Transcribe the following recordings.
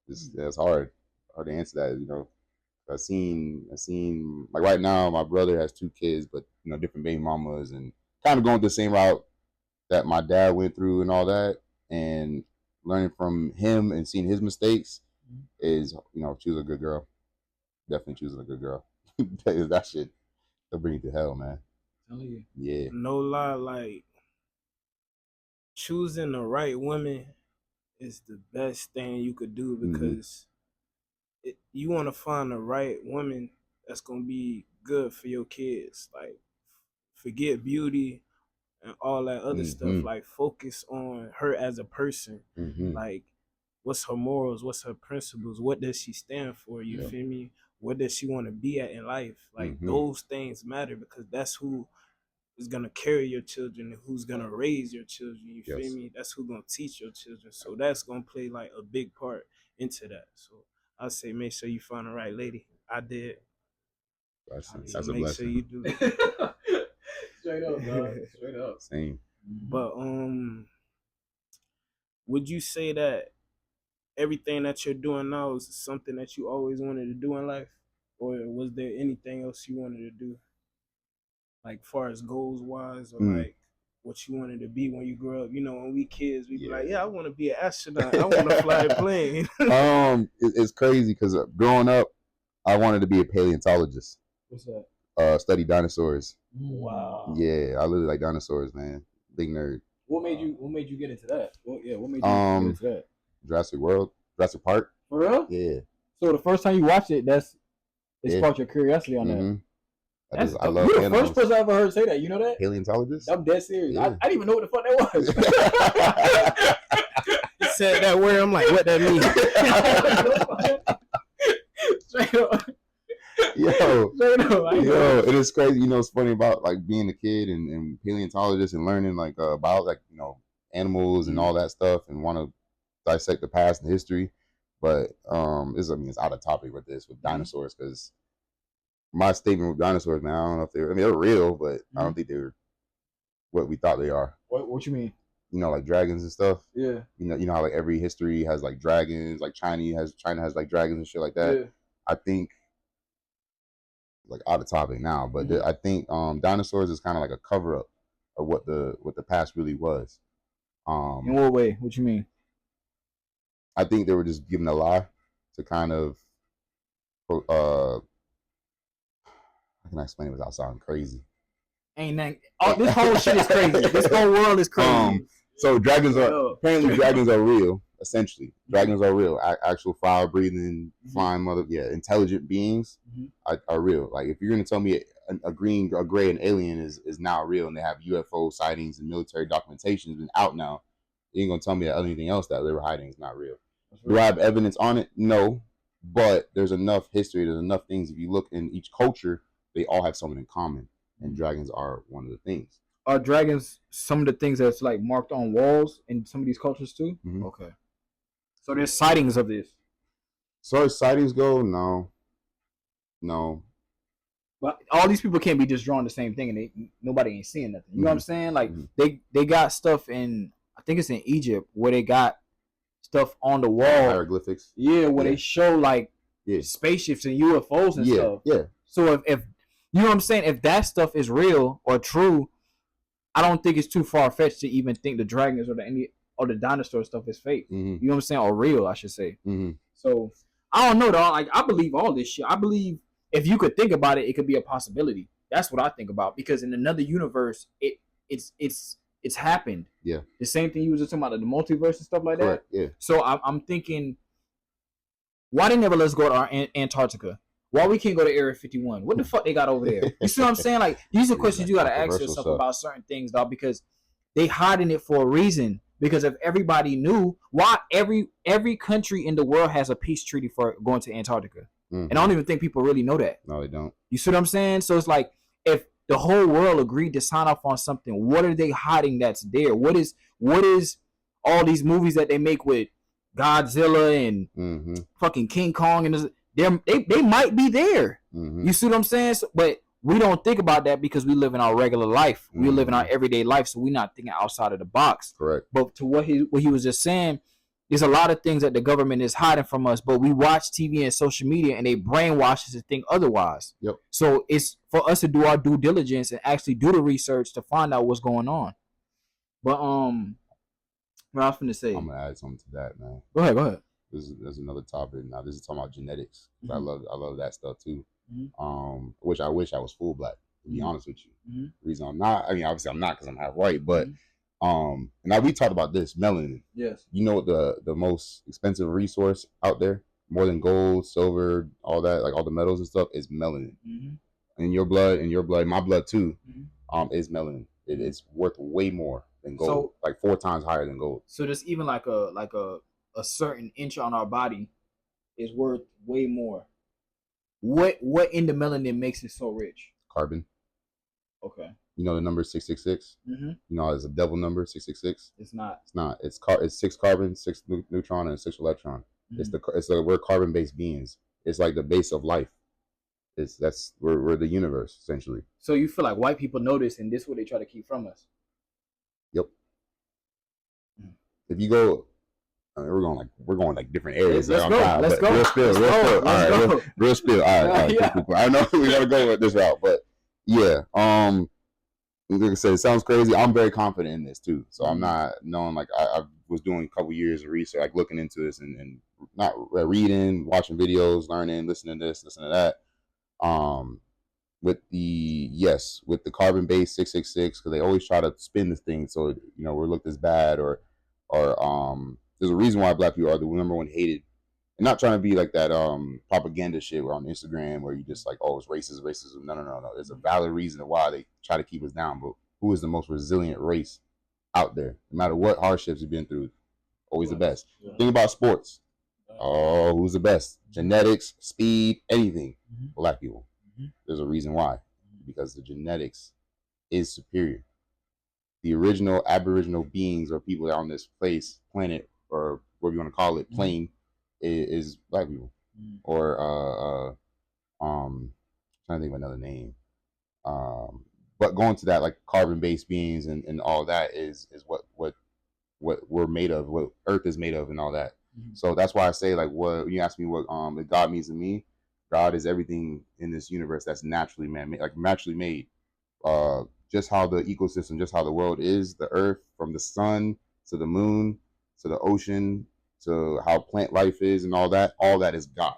It's hard to answer that. I seen like right now, my brother has 2 kids, but different baby mamas, and kind of going through the same route that my dad went through and all that, and learning from him and seeing his mistakes is choose a good girl. Definitely choosing a good girl. That shit, they'll bring you to hell, man. Tell you. Yeah. No lie, like choosing the right woman is the best thing you could do because you want to find the right woman that's gonna be good for your kids. Like, forget beauty and all that other stuff. Like, focus on her as a person. Like, what's her morals? What's her principles? What does she stand for? You feel me? What does she want to be at in life? Like, those things matter because that's who is gonna carry your children and who's gonna raise your children. You feel me? That's who gonna teach your children. So that's gonna play like a big part into that. So I say make sure you find the right lady. I did. That's a make blessing. sure you do. Straight up, dog. Straight up. Same. But would you say that everything that you're doing now is something that you always wanted to do in life, or was there anything else you wanted to do, like far as goals wise, or like what you wanted to be when you grew up? When we kids, we be like, I want to be an astronaut. I want to fly a plane. It's crazy because growing up, I wanted to be a paleontologist. What's that? Study dinosaurs. Wow. Yeah, I really like dinosaurs, man. Big nerd. What made you get into that? What made you get into that? Jurassic Park. For real? Yeah. So the first time you watched it, it sparked your curiosity on that. I love you're the animals. first person I ever heard say that. You know that? Paleontologist? I'm dead serious. Yeah. I didn't even know what the fuck that was. You said that word. I'm like, what that means? Straight up. Yo, it is crazy. It's funny about like being a kid and paleontologist and learning like about like animals and all that stuff and want to dissect the past and history. But it's out of topic with this with dinosaurs because my statement with dinosaurs, man, I don't know if they're real, but I don't think they're what we thought they are. What you mean? Like dragons and stuff. Yeah. You know how like every history has like dragons, like China has like dragons and shit like that. Yeah. I think like out of topic now, but I think dinosaurs is kind of like a cover up of what the past really was. In what way? What you mean? I think they were just giving a lie to kind of how can I explain it without sounding crazy? Ain't that this whole shit is crazy. This whole world is crazy. So dragons are real. Essentially, dragons are real. Actual fire breathing, flying intelligent beings are real. Like if you're gonna tell me a gray, an alien is now real, and they have UFO sightings and military documentation has been out now, you ain't gonna tell me that anything else that they were hiding is not real. Do I have evidence on it? No, but there's enough history. There's enough things. If you look in each culture, they all have something in common, and dragons are one of the things. Are dragons some of the things that's like marked on walls in some of these cultures too? Okay. So there's sightings of this. So as sightings go, no. But all these people can't be just drawing the same thing, and nobody ain't seeing nothing. You know what I'm saying? Like they got stuff in, I think it's in Egypt, where they got stuff on the wall, hieroglyphics. Yeah, where they show like spaceships and UFOs and stuff. Yeah. So if you know what I'm saying, if that stuff is real or true, I don't think it's too far fetched to even think the dragons or the dinosaur stuff is fake. You know what I'm saying? Or real, I should say. So I don't know, dog. Like I believe all this shit. I believe if you could think about it, it could be a possibility. That's what I think about, because in another universe, it's happened. Yeah. The same thing you was just talking about, the multiverse and stuff like that. Yeah. So I'm thinking, why they never let us go to Antarctica? Why we can't go to Area 51? What the fuck they got over there? You see what I'm saying? Like these are questions you gotta ask yourself about certain things, dog, because they hiding it for a reason. Because if everybody knew, why every country in the world has a peace treaty for going to Antarctica. And I don't even think people really know that. No, they don't. You see what I'm saying? So it's like, if the whole world agreed to sign off on something, what are they hiding that's there? What is all these movies that they make with Godzilla and fucking King Kong and they might be there. You see what I'm saying? So, but we don't think about that because we live in our regular life. We live in our everyday life, so we're not thinking outside of the box. Correct. But to what he was just saying, There's a lot of things that the government is hiding from us, but we watch TV and social media and they brainwash us to think otherwise. Yep. So it's for us to do our due diligence and actually do the research to find out what's going on. But what I was finna say. I'm gonna add something to that, man. Go ahead. There's another topic. Now this is talking about genetics. Mm-hmm. I love that stuff too. Mm-hmm. Which I wish I was full black, to be honest with you. Mm-hmm. The reason I'm not, I mean, obviously I'm not because I'm half white, but now we talked about this melanin. Yes. You know what the most expensive resource out there, more than gold, silver, all that, like all the metals and stuff, is melanin. Mm-hmm. In your blood, my blood too, is melanin. It's worth way more than gold, so, like 4 times higher than gold. So there's even like a certain inch on our body is worth way more. What in the melanin makes it so rich? Carbon. Okay. You know the number 666? Mm-hmm. You know it's a devil number, 666? It's not. It's not. It's 6 carbon, 6 neutron, and 6 electron. Mm-hmm. We're carbon-based beings. It's like the base of life. We're the universe, essentially. So you feel like white people know this and this is what they try to keep from us? Yep. If you go, we're going like different areas. Let's go. Let's go. Real spill. All right. Real spill. All right. Yeah. Cool. I know we gotta go with this route, but yeah. Like I said, it sounds crazy. I'm very confident in this too. So I'm not knowing, like I was doing a couple years of research, like looking into this and not reading, watching videos, learning, listening to this, listening to that. With the carbon-based 666, because they always try to spin this thing so we're looked as bad or there's a reason why black people are the number one hated. And not trying to be like that propaganda shit where on Instagram where you just like, oh, it's racism. No. There's a valid reason why they try to keep us down. But who is the most resilient race out there? No matter what hardships you've been through, always the best. Yeah. Think about sports. Oh, who's the best? Genetics, speed, anything. Black people. There's a reason why. Because the genetics is superior. The original Aboriginal beings or people on this planet, or whatever you want to call it, plane, is black people. Or trying to think of another name. But going to that, like carbon-based beings and all that is what we're made of, what Earth is made of, and all that. So that's why I say, like, what you ask me what God means to me. God is everything in this universe that's naturally man-made, like naturally made. Just how the ecosystem, just how the world is, the Earth, from the sun to the moon to the ocean to how plant life is and all that is God.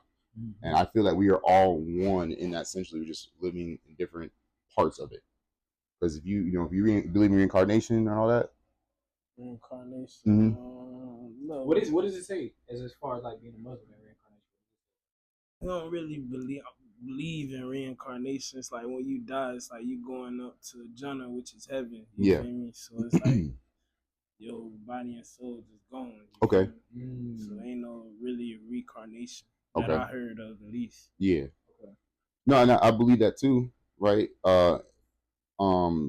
And I feel like we are all one in that. Essentially, we're just living in different parts of it. Because if you believe in reincarnation and all that. Reincarnation. No. What does it say as far as like being a Muslim and reincarnation? I don't really believe in reincarnation. It's like when you die, it's like you going up to Jannah, which is heaven. You feel me? So it's like your body and soul just gone. Okay. So ain't no really reincarnation that I heard of, at least. Yeah. Okay. No, I believe that too. Right.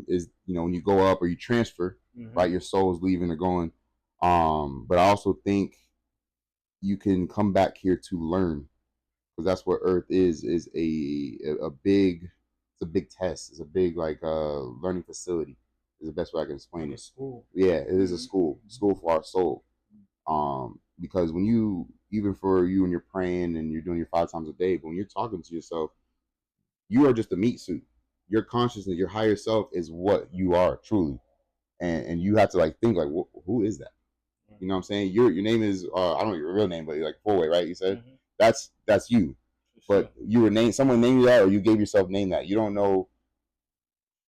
Is when you go up or you transfer, right? Your soul is leaving or going. But I also think you can come back here to learn, because that's what Earth is a big test. It's a big learning facility. Is the best way I can explain it. School. Yeah, it is a school for our soul. Because when even for you and you're praying and you're doing your 5 times a day, but when you're talking to yourself, you are just a meat suit. Your consciousness, your higher self is what you are truly. And you have to think who is that? You know what I'm saying? Your name is I don't know your real name, but you're like Four-Way, right? You said that's you. But you were someone named you that, or you gave yourself name that. You don't know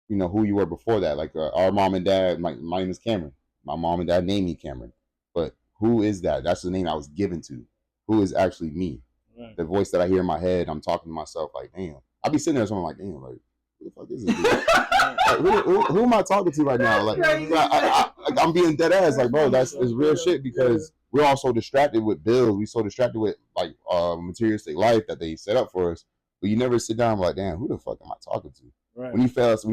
who you were before that. Like our mom and dad, my name is Cameron. My mom and dad named me Cameron. But who is that? That's the name I was given to. Who is actually me? Right. The voice that I hear in my head, I'm talking to myself like, damn. I'll be sitting there something like, damn, like, who the fuck is this dude? who am I talking to right now? Like, I'm being dead ass. Like, bro, it's real shit, because we're all so distracted with bills. We so distracted with materialistic life that they set up for us. But you never sit down and be like, damn, who the fuck am I talking to? Right. When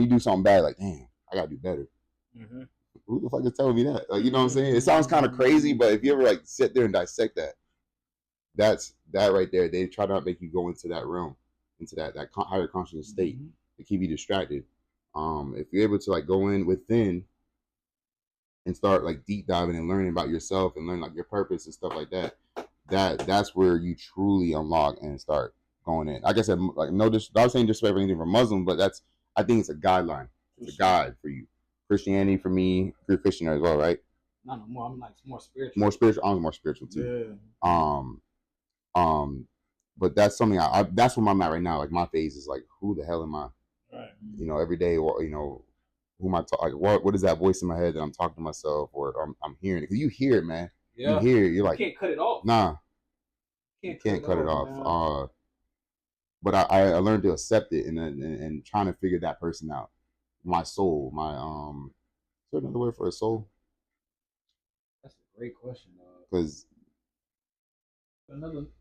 you do something bad, like, damn, I gotta do better. Who the fuck is telling me that? Like, you know what I'm saying? It sounds kind of crazy, but if you ever sit there and dissect that, that's that right there. They try to make you go into that realm, into that higher consciousness state to keep you distracted. If you're able to go in within and start like deep diving and learning about yourself and learn like your purpose and stuff like that, that's where you truly unlock and start going in. Like I said, like no, not saying disrespect for anything for Muslim, but I think it's a guideline. It's a guide for you. Christianity for me, you're Christian as well, right? No, more. I'm like more spiritual. More spiritual. I'm more spiritual too. Yeah. But that's something that's where I'm at right now. Like my phase is like, who the hell am I? Right. You know, every day, you know, who am I talking? Like, what is that voice in my head that I'm talking to myself or I'm hearing it? Because you hear it, man. Yeah. You hear it. You're like, you can't cut it off. Nah. You can't cut it off. But I learned to accept it and trying to figure that person out. My soul, my is there another word for a soul? That's a great question, because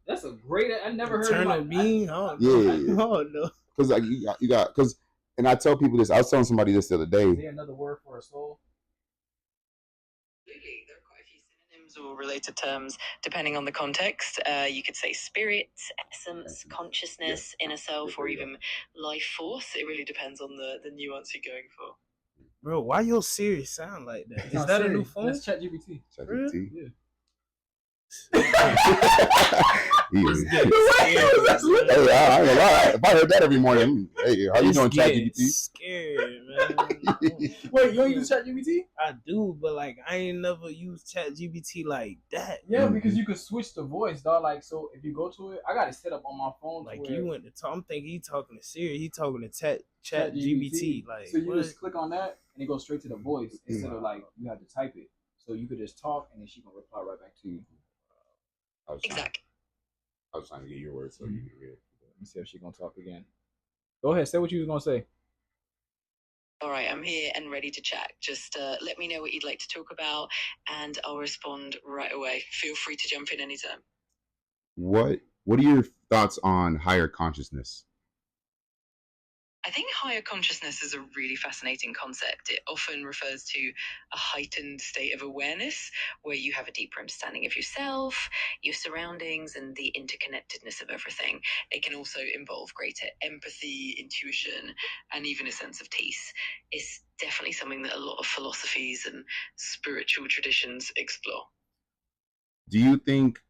that's a great. I never heard eternal being. Yeah, oh no. Because like you got because, and I tell people this. I was telling somebody this the other day. Is there another word for a soul? Absolutely, there are quite a few synonyms or related terms depending on the context. You could say spirit, essence, consciousness, inner self, or even life force. It really depends on the nuance you're going for. Bro, why your Siri sound like that? Is that a new phone? That's ChatGPT. ChatGPT. Yeah. Hey, I ain't gonna lie. If I heard that every morning, hey, how you doing, ChatGPT? Scared, man. Wait, you don't use ChatGPT? I do, but like I ain't never used ChatGPT like that. Yeah, because you could switch the voice, dog. Like, so if you go to it, I got it set up on my phone. Like you went to talk. I'm thinking he talking to Siri. He talking to ChatGPT. Like, so you just click on that and it goes straight to the voice instead of like you have to type it. So you could just talk and then she can reply right back to you. Exactly. I was trying to get your words so you can read it. Let me see if she's gonna talk again. Go ahead, say what you was gonna say. All right, I'm here and ready to chat. Just let me know what you'd like to talk about, and I'll respond right away. Feel free to jump in anytime. What are your thoughts on higher consciousness? I think higher consciousness is a really fascinating concept. It often refers to a heightened state of awareness where you have a deeper understanding of yourself, your surroundings, and the interconnectedness of everything. It can also involve greater empathy, intuition, and even a sense of peace. It's definitely something that a lot of philosophies and spiritual traditions explore. Do you think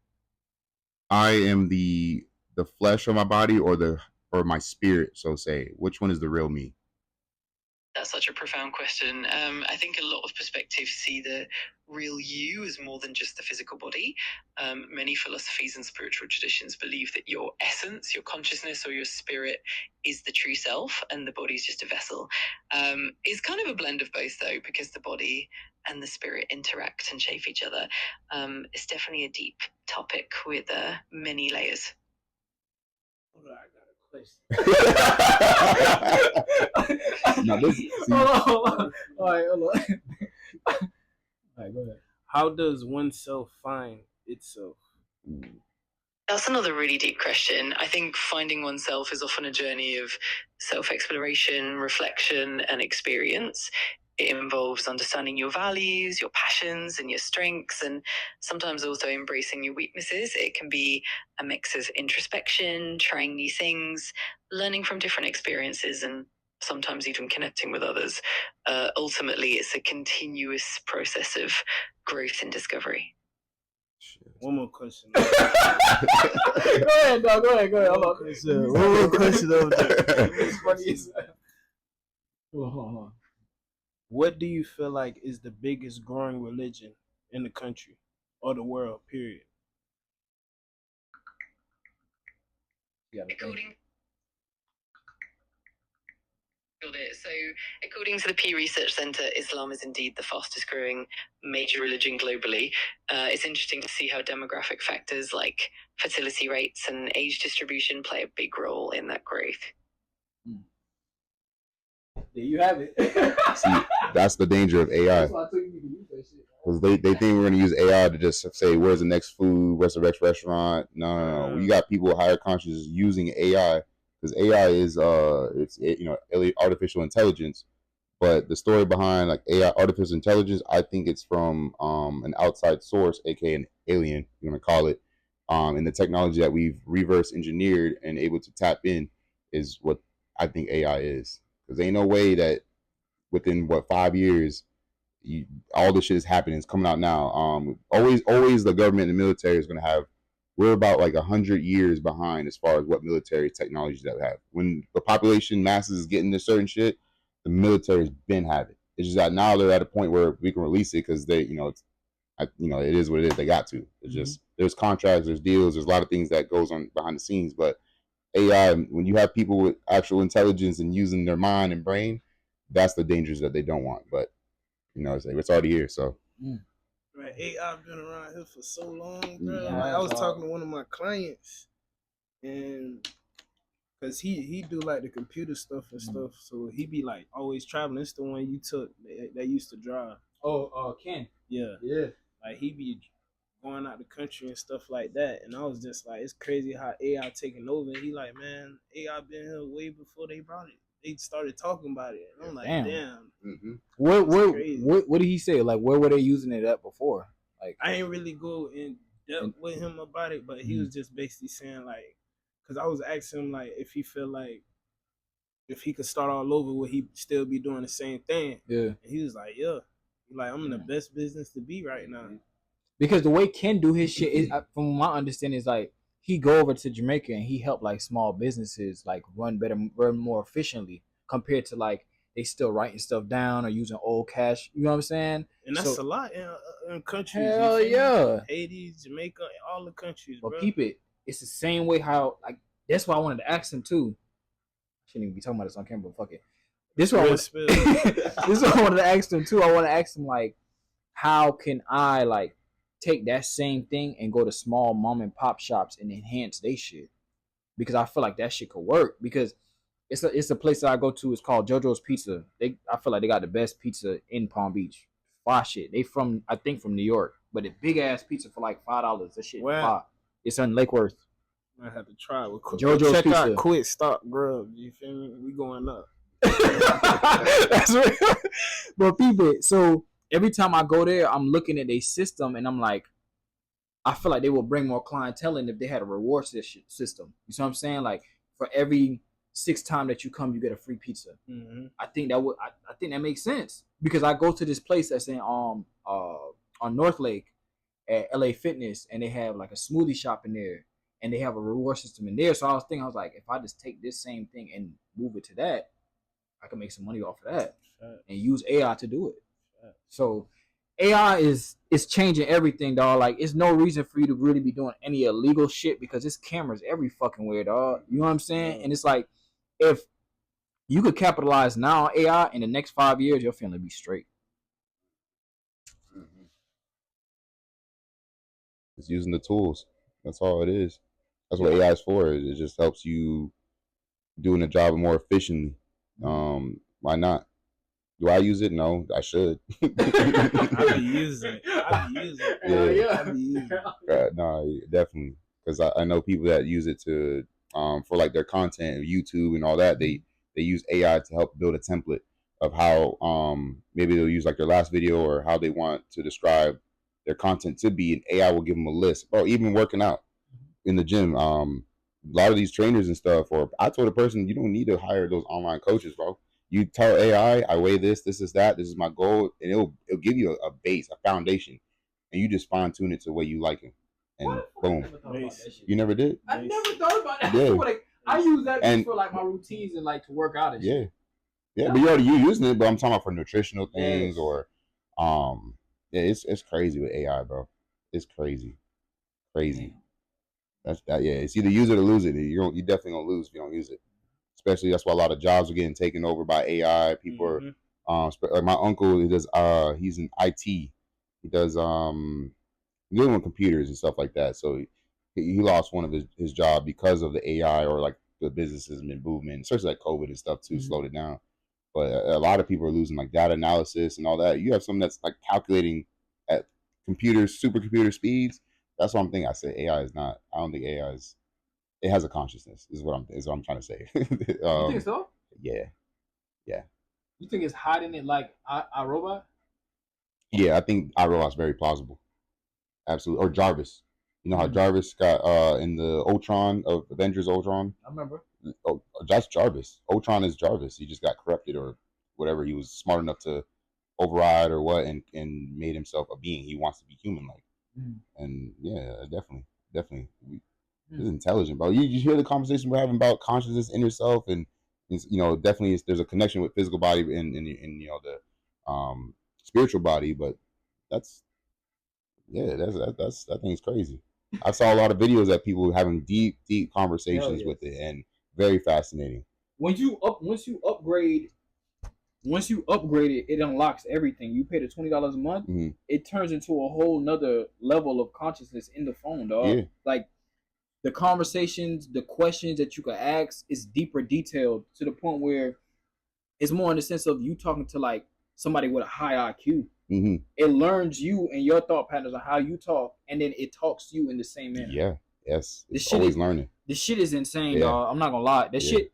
I am the flesh of my body or my spirit, so say? Which one is the real me? That's such a profound question. I think a lot of perspectives see the real you as more than just the physical body. Many philosophies and spiritual traditions believe that your essence, your consciousness, or your spirit is the true self, and the body is just a vessel. It's kind of a blend of both, though, because the body and the spirit interact and shape each other. It's definitely a deep topic with many layers. Now hold on. All right, hold on. All right, go ahead. How does oneself find itself? That's another really deep question. I think finding oneself is often a journey of self-exploration, reflection, and experience. It involves understanding your values, your passions, and your strengths, and sometimes also embracing your weaknesses. It can be a mix of introspection, trying new things, learning from different experiences, and sometimes even connecting with others. Ultimately, it's a continuous process of growth and discovery. One more question. Go ahead, dog. Go ahead. One more question over there. Hold on. What do you feel like is the biggest growing religion in the country or the world, period? According to the Pew Research Center, Islam is indeed the fastest growing major religion globally. It's interesting to see how demographic factors like fertility rates and age distribution play a big role in that growth. There you have it. See, that's the danger of AI. Because they think we're going to use AI to just say, where's the next food, where's the next restaurant? No. We got people with higher consciousness using AI, because AI is artificial intelligence. But the story behind like AI, artificial intelligence, I think it's from an outside source, aka an alien, you want to call it. And the technology that we've reverse engineered and able to tap in is what I think AI is. Because ain't no way that within 5 years all this shit is happening. It's coming out now. Always the government and the military is going to have. We're about like 100 years behind as far as what military technologies that we have. When the population masses is getting to certain shit, the military's been having it. It's just that now they're at a point where we can release it because they, it is what it is. They got to. It's just there's contracts, there's deals, there's a lot of things that goes on behind the scenes. But AI, when you have people with actual intelligence and using their mind and brain, that's the dangers that they don't want. But it's already here. So. Right, AI been around here for so long, bro. Yeah, like, I was talking to one of my clients, and cause he do like the computer stuff and stuff, so he be like always traveling. It's the one you took that used to drive. Ken. Yeah. Like he be going out the country and stuff like that, and I was just like, it's crazy how AI taking over. And he like, man, AI been here way before they brought it. They started talking about it. And I'm like, damn. Mm-hmm. What did he say? Like, where were they using it at before? Like, I ain't really go in depth with him about it, but he was just basically saying like, because I was asking him like if he feel like if he could start all over, would he still be doing the same thing? Yeah. And he was like, yeah. Like, I'm in the best business to be right now. Because the way Ken do his shit is, from my understanding, is like he go over to Jamaica and he help like small businesses like run more efficiently compared to like they still writing stuff down or using old cash. You know what I'm saying? And that's a lot in countries. Hell yeah. Haiti, Jamaica, all the countries. But bro. peep it. It's the same way how like that's why I wanted to ask him too. I shouldn't even be talking about this on camera, but fuck it. This is what I wanted to ask him too. I want to ask him like, how can I like take that same thing and go to small mom and pop shops and enhance their shit? Because I feel like that shit could work. Because it's a place that I go to. It's called JoJo's Pizza. I feel like they got the best pizza in Palm Beach. Fly shit. They I think from New York, but a big ass pizza for like $5. That shit. Wow. It's on Lake Worth. I have to try it. JoJo's Check Pizza. out Quick Stop Grub. You feel me? We going up. That's right. But people, so every time I go there, I'm looking at their system and I'm like, I feel like they will bring more clientele in if they had a reward system. You see what I'm saying? Like for every 6 times that you come, you get a free pizza. Mm-hmm. I think that makes sense because I go to this place that's in on North Lake at LA Fitness and they have like a smoothie shop in there and they have a reward system in there. So I was like, if I just take this same thing and move it to that, I can make some money off of that and use AI to do it. So AI is changing everything, dog. Like, it's no reason for you to really be doing any illegal shit because there's cameras every fucking where, dog. You know what I'm saying? And it's like, if you could capitalize now on AI in the next 5 years, your family be straight. It's using the tools. That's all it is. That's what AI is for. It just helps you doing the job more efficiently. Why not? Do I use it? No, I should. I be using it. Yeah. No, definitely. Because I know people that use it to for like their content, YouTube and all that. They use AI to help build a template of how maybe they'll use like their last video or how they want to describe their content to be, and AI will give them a list. Or even working out in the gym. A lot of these trainers and stuff. Or I told a person, you don't need to hire those online coaches, bro. You tell AI, I weigh this is that, this is my goal, and it'll give you a base, a foundation, and you just fine tune it to the way you like it, and boom. You never did? I never thought about that. Yeah. I use that for like my routines and like to work out and shit. Yeah, but you using it, but I'm talking about for nutritional things or it's crazy with AI, bro. It's crazy. That's that. Yeah, it's either use it or lose it. You definitely gonna lose if you don't use it. Especially that's why a lot of jobs are getting taken over by AI. People are like my uncle. He does. He's in IT. He does dealing with computers and stuff like that. So he lost one of his job because of the AI or like the businesses and movement, especially like COVID and stuff too, slowed it down. But a lot of people are losing like data analysis and all that. You have something that's like calculating at supercomputer speeds. That's what I'm thinking. I say AI is not. I don't think AI is. It has a consciousness. Is what I'm trying to say. You think so? Yeah. You think it's hiding it like iRobot? Yeah, I think iRobot's very plausible. Absolutely. Or Jarvis. You know how Jarvis got in the Ultron of Avengers Ultron? I remember. Oh, that's Jarvis. Ultron is Jarvis. He just got corrupted or whatever. He was smart enough to override or what, and made himself a being. He wants to be human like. And yeah, definitely. It's intelligent, bro. You hear the conversation we're having about consciousness, inner self, and definitely there's a connection with physical body and the spiritual body. But that thing's crazy. I saw a lot of videos that people having deep conversations with it, and very fascinating. Once you upgrade it, it unlocks everything. You pay the $20 a month, it turns into a whole nother level of consciousness in the phone, dog. Yeah. Like the conversations, the questions that you can ask is deeper detailed to the point where it's more in the sense of you talking to like somebody with a high IQ. It learns you and your thought patterns on how you talk, and then it talks to you in the same manner. Yeah, yes. It's always learning. This shit is insane, dog. I'm not gonna lie. This shit,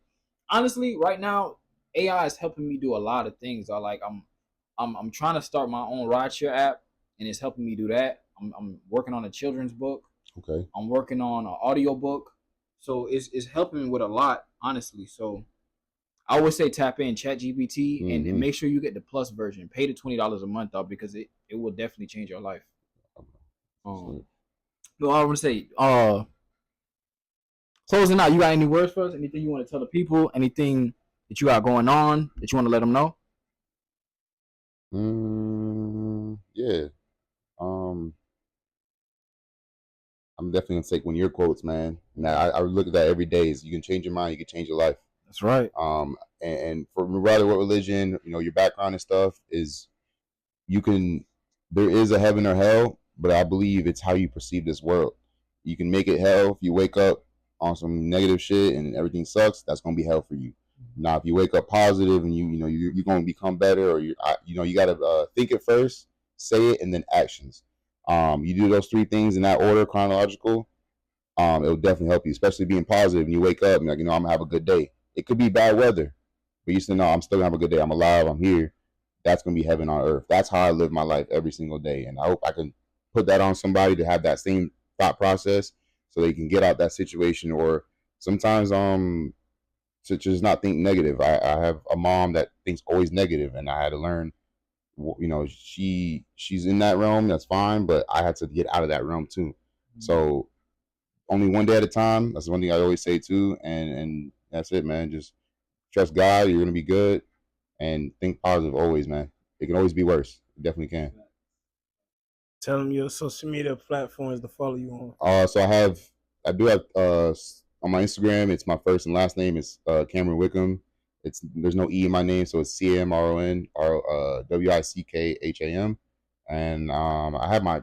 honestly, right now, AI is helping me do a lot of things. I'm trying to start my own rideshare app, and it's helping me do that. I'm working on a children's book. Okay. I'm working on an audio book, so it's helping me with a lot, honestly. So I always say tap in ChatGPT and make sure you get the plus version. Pay the $20 a month, though, because it will definitely change your life. Well, I want to say, closing out, you got any words for us? Anything you want to tell the people? Anything that you got going on that you want to let them know? Yeah. I'm definitely gonna take one of your quotes, man. Now I look at that every day. Is you can change your mind, you can change your life. That's right. And for rather what religion, your background and stuff is, there is a heaven or hell, but I believe it's how you perceive this world. You can make it hell if you wake up on some negative shit and everything sucks. That's gonna be hell for you. Now, if you wake up positive and you're gonna become better, or you gotta think it first, say it, and then actions. You do those 3 things in that order, chronological. It'll definitely help you, especially being positive. And you wake up and I'm gonna have a good day. It could be bad weather, but you still know I'm still gonna have a good day. I'm alive. I'm here. That's gonna be heaven on earth. That's how I live my life every single day, and I hope I can put that on somebody to have that same thought process, so they can get out that situation. Or sometimes to just not think negative. I have a mom that thinks always negative, and I had to learn. She's in that realm. That's fine, but I had to get out of that realm too. So only one day at a time. That's one thing I always say too, and that's it, man. Just trust God. You're gonna be good, and think positive always, man. It can always be worse. It definitely can. Tell them your social media platforms to follow you on. So I do have on my Instagram. It's my first and last name. It's Cameron Wickham. There's no E in my name, so it's CamronWickham, and I have my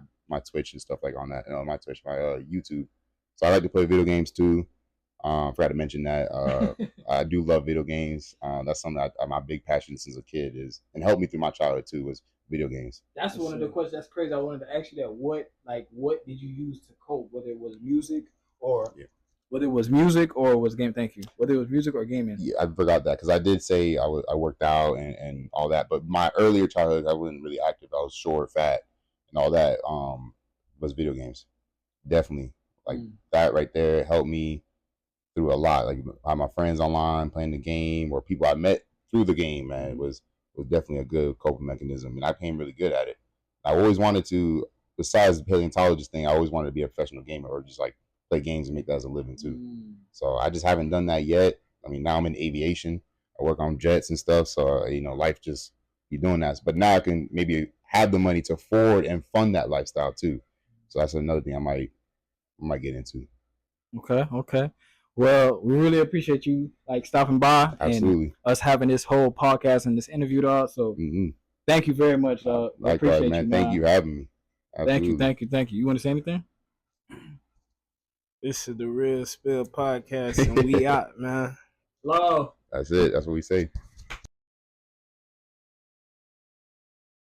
Twitch and stuff like on that. My Twitch, my YouTube. So I like to play video games too. Forgot to mention that. I do love video games. That's something my big passion since a kid is, and helped me through my childhood too, was video games. That's one of the questions. That's crazy. I wanted to ask you that. What did you use to cope? Whether it was music or whether it was music or was game. Thank you. Whether it was music or gaming. Yeah, I forgot that because I did say I worked out and all that, but my earlier childhood I wasn't really active. I was short, fat, and all that. Was video games. Definitely, like that right there helped me through a lot. Like I had my friends online playing the game, or people I met through the game. Man, it was definitely a good coping mechanism, and I became really good at it. I always wanted to, besides the paleontologist thing, I always wanted to be a professional gamer, or just like play games and make that as a living too. So I just haven't done that yet. I mean, now I'm in aviation. I work on jets and stuff. So life just be doing that. But now I can maybe have the money to afford and fund that lifestyle too. So that's another thing I might get into. Okay. Well, we really appreciate you stopping by. Absolutely. And us having this whole podcast and this interview, dog. So thank you very much. I appreciate man. you, Thank you for having me. Absolutely. Thank you. You want to say anything? This is the Real Spill Podcast, and we out, man. Love. That's it. That's what we say.